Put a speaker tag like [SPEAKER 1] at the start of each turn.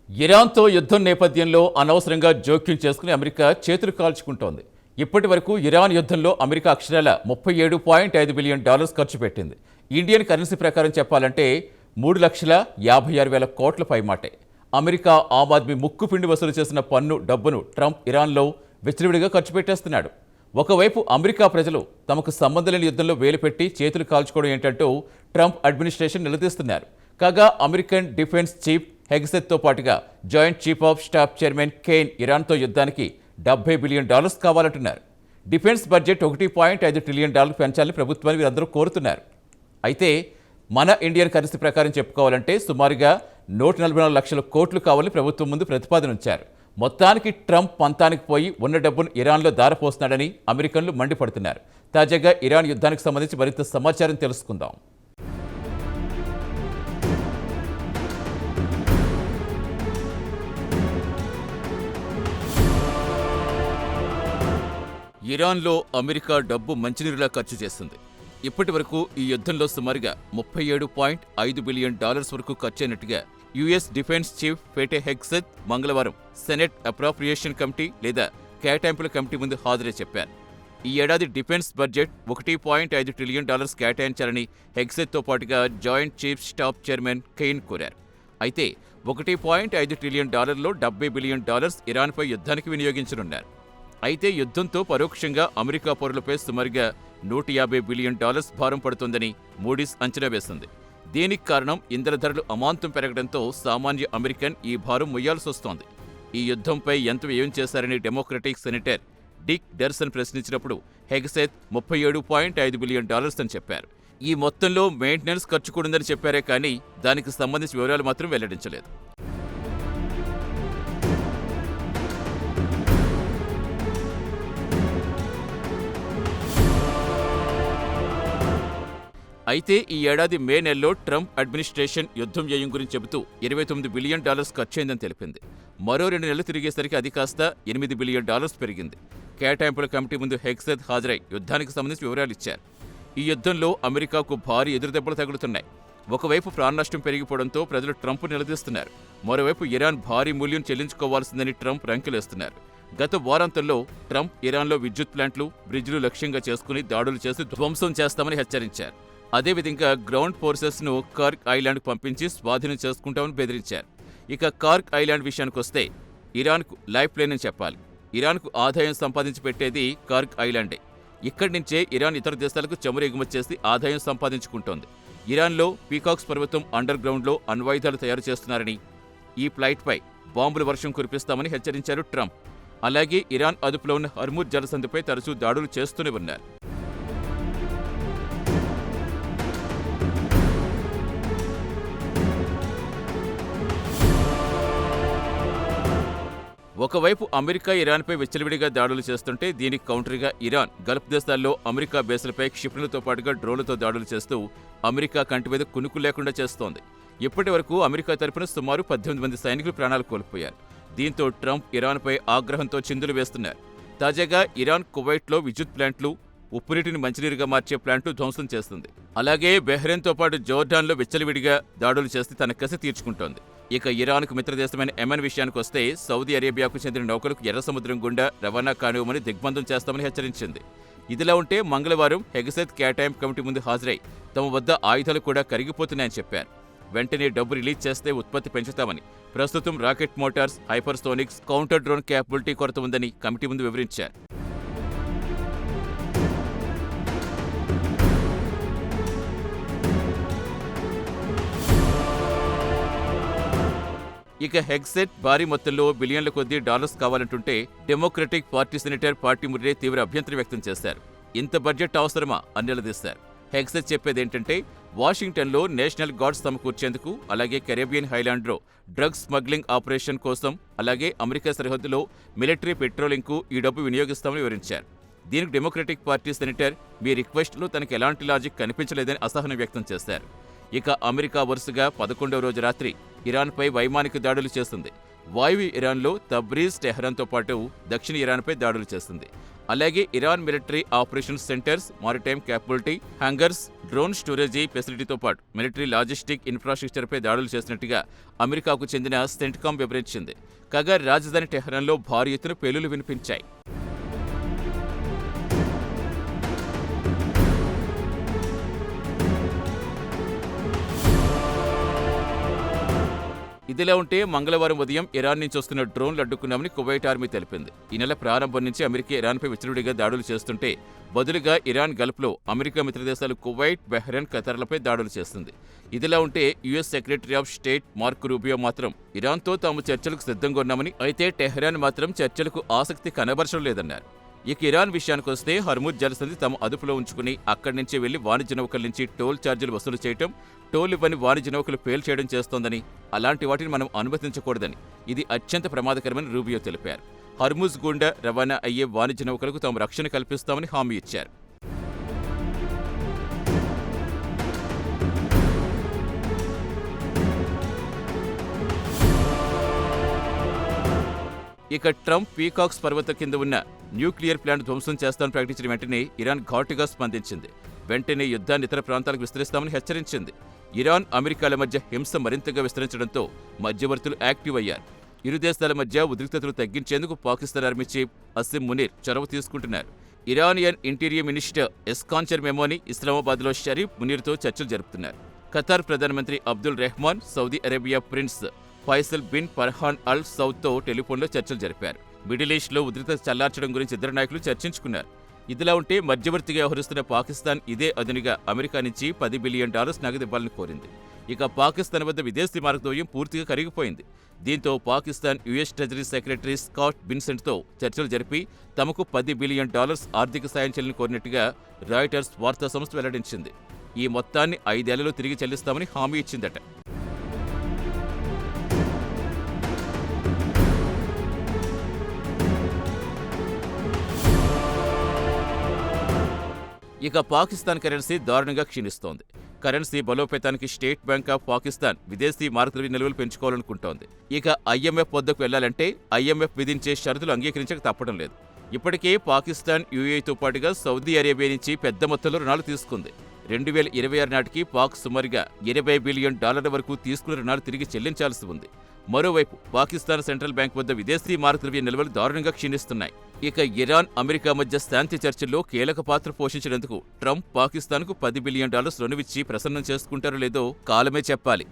[SPEAKER 1] ఇరాన్తో యుద్ధం నేపథ్యంలో అనవసరంగా జోక్యం చేసుకుని అమెరికా చేతులు కాల్చుకుంటోంది. ఇప్పటి వరకు ఇరాన్ యుద్ధంలో అమెరికా అక్షరాల $37.5 బిలియన్ ఖర్చు పెట్టింది. ఇండియన్ కరెన్సీ ప్రకారం చెప్పాలంటే 3,56,000 కోట్ల పైమాటే. అమెరికా ఆమ్ ఆద్మీ ముక్కుపిండి వసూలు చేసిన పన్ను డబ్బును ట్రంప్ ఇరాన్లో విచ్చలవిడిగా ఖర్చు పెట్టేస్తున్నాడు. ఒకవైపు అమెరికా ప్రజలు తమకు సంబంధం లేని యుద్ధంలో వేలు పెట్టి చేతులు కాల్చుకోవడం ఏంటంటూ ట్రంప్ అడ్మినిస్ట్రేషన్ నిలదీస్తున్నారు. కాగా అమెరికన్ డిఫెన్స్ చీఫ్ హెగ్సెత్తో పాటుగా joint chief of staff chairman Caine ఇరాన్తో యుద్ధానికి $70 బిలియన్ కావాలంటున్నారు. డిఫెన్స్ బడ్జెట్ $1.5 ట్రిలియన్ పెంచాలని ప్రభుత్వాన్ని వీరందరూ కోరుతున్నారు. అయితే మన ఇండియన్ కరెన్సీ ప్రకారం చెప్పుకోవాలంటే సుమారుగా 144 లక్షల కోట్లు కావాలని ప్రభుత్వం ముందు ప్రతిపాదన ఉంచారు. మొత్తానికి ట్రంప్ పంతానికి పోయి ఉన్న డబ్బును ఇరాన్లో దారపోస్తున్నాడని అమెరికన్లు మండిపడుతున్నారు. తాజాగా ఇరాన్ యుద్ధానికి సంబంధించి మరింత సమాచారం తెలుసుకుందాం. ఇరాన్లో అమెరికా డబ్బు మంచినీరులా ఖర్చు చేస్తుంది. ఇప్పటి వరకు ఈ యుద్ధంలో సుమారుగా $37.5 బిలియన్ వరకు ఖర్చయినట్టుగా యుఎస్ డిఫెన్స్ చీఫ్ పేటే హెగ్సెత్ మంగళవారం సెనెట్ అప్రాప్రియేషన్ కమిటీ లేదా కేటాయింపుల కమిటీ ముందు హాజరై చెప్పారు. ఈ ఏడాది డిఫెన్స్ బడ్జెట్ $1.5 ట్రిలియన్ కేటాయించాలని హెగ్సెత్తో పాటుగా joint chief staff chairman Cain కోరారు. అయితే $1.5 ట్రిలియన్ $70 బిలియన్ ఇరాన్పై యుద్ధానికి వినియోగించనున్నారు. అయితే యుద్ధంతో పరోక్షంగా అమెరికా పౌరులపై సుమారుగా $150 బిలియన్ భారం పడుతోందని మూడీస్ అంచనా వేసింది. దీనికి కారణం ఇంధన ధరలు అమాంతం పెరగడంతో సామాన్య అమెరికన్ ఈ భారం మొయ్యాల్సొస్తోంది. ఈ యుద్ధంపై ఎంత వ్యయం చేశారని డెమోక్రటిక్ సెనేటర్ డిక్ డెర్సన్ ప్రశ్నించినప్పుడు హెగ్సెత్ $37.5 బిలియన్ అని చెప్పారు. ఈ మొత్తంలో మెయింటెనెన్స్ ఖర్చు కూడా ఉందని చెప్పారే కానీ దానికి సంబంధించిన వివరాలు మాత్రం వెల్లడించలేదు. అయితే ఈ ఏడాది మే నెలలో ట్రంప్ అడ్మినిస్ట్రేషన్ యుద్ధం వ్యయం గురించి చెబుతూ $29 బిలియన్ ఖర్చయిందని తెలిపింది. మరో 2 నెలలు తిరిగేసరికి అది కాస్త $8 బిలియన్ పెరిగింది. కేటాయింపుల కమిటీ ముందు హెగ్సెత్ హాజరై యుద్ధానికి సంబంధించి వివరాలిచ్చారు. ఈ యుద్ధంలో అమెరికాకు భారీ ఎదురుదెబ్బలు తగులుతున్నాయి. ఒకవైపు ప్రాణనష్టం పెరిగిపోవడంతో ప్రజలు ట్రంప్ నిలదీస్తున్నారు. మరోవైపు ఇరాన్ భారీ మూల్యం చెల్లించుకోవాల్సిందని ట్రంప్ రంకెలేస్తున్నారు. గత వారాంతంలో ట్రంప్ ఇరాన్లో విద్యుత్ ప్లాంట్లు, బ్రిడ్జిలు లక్ష్యంగా చేసుకుని దాడులు చేసి ధ్వంసం చేస్తామని హెచ్చరించారు. అదేవిధంగా గ్రౌండ్ ఫోర్సెస్ను కార్క్ ఐలాండ్కు పంపించి స్వాధీనం చేసుకుంటామని బెదిరించారు. ఇక కార్క్ ఐలాండ్ విషయానికొస్తే ఇరాన్కు లైఫ్ లైన్ అని చెప్పాలి. ఇరాన్కు ఆదాయం సంపాదించి పెట్టేది కార్క్ ఐలాండే. ఇక్కడి నుంచే ఇరాన్ ఇతర దేశాలకు చమురు ఎగుమతి చేసి ఆదాయం సంపాదించుకుంటోంది. ఇరాన్లో పీకాక్స్ పర్వతం అండర్ గ్రౌండ్లో అణ్వాయుధాలు తయారు చేస్తున్నారని, ఈ ఫ్లైట్పై బాంబుల వర్షం కురిపిస్తామని హెచ్చరించారు ట్రంప్. అలాగే ఇరాన్ అదుపులో ఉన్న హర్ముజ్ జలసంధిపై తరచూ దాడులు చేస్తూనే ఉన్నారు. ఒకవైపు అమెరికా ఇరాన్పై విచ్చలవిడిగా దాడులు చేస్తుంటే దీనికి కౌంటర్గా ఇరాన్ గల్ఫ్ దేశాల్లో అమెరికా బేస్లపై క్షిపణులతో పాటుగా డ్రోన్లతో దాడులు చేస్తూ అమెరికా కంటి మీద కునుకు లేకుండా చేస్తోంది. ఇప్పటి వరకు అమెరికా తరపున సుమారు 18 మంది సైనికులు ప్రాణాలు కోల్పోయారు. దీంతో ట్రంప్ ఇరాన్పై ఆగ్రహంతో చిందులు వేస్తున్నారు. తాజాగా ఇరాన్ కువైట్లో విద్యుత్ ప్లాంట్లు, ఉప్పునీటిని మంచినీరుగా మార్చే ప్లాంట్లు ధ్వంసం చేస్తుంది. అలాగే బెహ్రెన్తో పాటు జోర్డాన్లో విచ్చలవిడిగా దాడులు చేసి తన కసి తీర్చుకుంటోంది. ఇక ఇరాన్కు మిత్రదేశమైన యెమెన్ విషయానికొస్తే సౌదీ అరేబియాకు చెందిన నౌకలకు ఎర్ర సముద్రం గుండా రవాణా కానివ్వమని దిగ్బంధం చేస్తామని హెచ్చరించింది. ఇదిలా ఉంటే మంగళవారం హెగ్సెత్ కేటాయింపు కమిటీ ముందు హాజరై తమ వద్ద ఆయుధాలు కూడా కరిగిపోతున్నాయని చెప్పారు. వెంటనే డబ్బు రిలీజ్ చేస్తే ఉత్పత్తి పెంచుతామని, ప్రస్తుతం rocket motors, hypersonics, counter drone capability కొరత ఉందని కమిటీ ముందు వివరించారు. ఇక హెగ్సెట్ భారీ మొత్తంలో బిలియన్ల కొద్దీ డాలర్స్ కావాలంటుంటే democratic party senator party Murray తీవ్ర అభ్యంతరం వ్యక్తం చేశారు. ఇంత బడ్జెట్ అవసరమా అని నిలదీశారు. హెగ్సెట్ చెప్పేదేంటంటే వాషింగ్టన్లో నేషనల్ గార్డ్స్ సమకూర్చేందుకు, అలాగే కరేబియన్ హైలాండ్లో డ్రగ్స్ స్మగ్లింగ్ ఆపరేషన్ కోసం, అలాగే అమెరికా సరిహద్దులో మిలిటరీ పెట్రోలింగ్కు ఈ డబ్బు వినియోగిస్తామని వివరించారు. దీనికి డెమోక్రటిక్ పార్టీ సెనేటర్ మీ రిక్వెస్ట్లో తనకు ఎలాంటి లాజిక్ కనిపించలేదని అసహనం వ్యక్తం చేశారు. ఇక అమెరికా వరుసగా 11వ రోజు రాత్రి ఇరాన్పై వైమానిక దాడులు చేస్తుంది. వాయువ్య ఇరాన్లో తబ్రీజ్, టెహ్రాన్తో పాటు దక్షిణ ఇరాన్పై దాడులు చేస్తుంది. అలాగే Iran military operations centres, maritime capability, hangars, drone storage ఫెసిలిటీతో పాటు మిలిటరీ లాజిస్టిక్ ఇన్ఫ్రాస్ట్రక్చర్పై దాడులు చేసినట్టుగా అమెరికాకు చెందిన సెంట్కామ్ వివరించింది. కాగా రాజధాని టెహ్రాన్లో భారీ ఎత్తున పేలుళ్లు వినిపించాయి. ఇదిలా ఉంటే మంగళవారం ఉదయం ఇరాన్ నుంచి వస్తున్న డ్రోన్లు అడ్డుకున్నామని కువైట్ ఆర్మీ తెలిపింది. ఈ నెల ప్రారంభం నుంచి అమెరికా ఇరాన్పై విచ్చలవిడిగా దాడులు చేస్తుంటే బదులుగా ఇరాన్ గల్ఫ్లో అమెరికా మిత్రదేశాలు కువైట్, బహ్రెయిన్, ఖతర్లపై దాడులు చేస్తుంది. ఇదిలా ఉంటే US secretary of state mark Rubio మాత్రం ఇరాన్తో తాము చర్చలకు సిద్ధంగా ఉన్నామని, అయితే టెహ్రాన్ మాత్రం చర్చలకు ఆసక్తి కనబరచడం లేదన్నారు. ఇక ఇరాన్ విషయానికొస్తే హర్ముజ్ జలసంధి తమ అదుపులో ఉంచుకుని అక్కడి నుంచి వెళ్లి వాణిజ్య నౌకల నుంచి టోల్ ఛార్జీలు వసూలు చేయటం, టోల్ ఇవ్వని వాణిజ్య నౌకలు పేల్చేయడం చేస్తోందని, అలాంటి వాటిని మనం అనుమతించకూడదని, ఇది అత్యంత ప్రమాదకరమని రూబియో తెలిపారు. హర్ముజ్ గుండా రవాణా అయ్యే వాణిజ్య నౌకలకు తాము రక్షణ కల్పిస్తామని హామీ ఇచ్చారు. ఇక ట్రంప్ పీకాక్స్ పర్వతం కింద ఉన్న న్యూక్లియర్ ప్లాంట్ ధ్వంసం చేస్తామని ప్రకటించిన వెంటనే ఇరాన్ ఘాటుగా స్పందించింది. వెంటనే యుద్ధాన్ని ఇతర ప్రాంతాలకు విస్తరిస్తామని హెచ్చరించింది. ఇరాన్, అమెరికాల మధ్య హింస మరింతగా విస్తరించడంతో మధ్యవర్తులు యాక్టివ్ అయ్యారు. ఇరు దేశాల మధ్య ఉద్రిక్తతలు తగ్గించేందుకు పాకిస్తాన్ ఆర్మీ చీఫ్ అసిమ్ మునీర్ చొరవ తీసుకుంటున్నారు. Iranian interior minister Eskandar Momeni ఇస్లామాబాద్లో షరీఫ్ మునీర్తో చర్చలు జరుపుతున్నారు. ఖతార్ ప్రధానమంత్రి Abdul Rahman, Saudi Arabia prince Faisal bin Farhan Al సౌద్తో టెలిఫోన్లో చర్చలు జరిపారు. మిడిల్ ఈస్ట్లో ఉద్రిక్తత చల్లార్చడం గురించి ఇద్దరు నాయకులు చర్చించుకున్నారు. ఇదిలా ఉంటే మధ్యవర్తిగా వ్యవహరిస్తున్న పాకిస్తాన్ ఇదే అదునుగా అమెరికా నుంచి $10 బిలియన్ నగదు ఇవ్వాలని కోరింది. ఇక పాకిస్తాన్ వద్ద విదేశీ మార్గద్వయం పూర్తిగా కరిగిపోయింది. దీంతో Pakistan US treasury secretary Scott బిన్సెంట్తో చర్చలు జరిపి తమకు $10 బిలియన్ ఆర్థిక సాయం చేయాలని కోరినట్టుగా రాయిటర్స్ వార్తా సంస్థ వెల్లడించింది. ఈ మొత్తాన్ని 5 ఏళ్లలో తిరిగి చెల్లిస్తామని హామీ ఇచ్చిందట. ఇక పాకిస్తాన్ కరెన్సీ దారుణంగా క్షీణిస్తోంది. కరెన్సీ బలోపేతానికి స్టేట్ బ్యాంక్ ఆఫ్ పాకిస్తాన్ విదేశీ మారకద్రవ్య నిల్వలు పెంచుకోవాలనుకుంటోంది. ఇక ఐఎంఎఫ్ వద్దకు వెళ్లాలంటే ఐఎంఎఫ్ విధించే షరతులు అంగీకరించక తప్పడం లేదు. ఇప్పటికే పాకిస్తాన్ యూఏఈతో పాటుగా సౌదీ అరేబియా నుంచి పెద్ద మొత్తంలో రుణాలు తీసుకుంది. 2026 నాటికి పాక్ సుమారుగా $20 బిలియన్ వరకు తీసుకున్న రుణాలు తిరిగి చెల్లించాల్సి ఉంది. మరోవైపు పాకిస్తాన్ సెంట్రల్ బ్యాంక్ వద్ద విదేశీ మారకద్రవ్య నిల్వలు దారుణంగా క్షీణిస్తున్నాయి. ఇక ఇరాన్, అమెరికా మధ్య శాంతి చర్చల్లో కీలక పాత్ర పోషించినందుకు ట్రంప్ పాకిస్తాన్కు $10 బిలియన్ రుణమిచ్చి ప్రసన్నం చేసుకుంటారో లేదో కాలమే చెప్పాలి.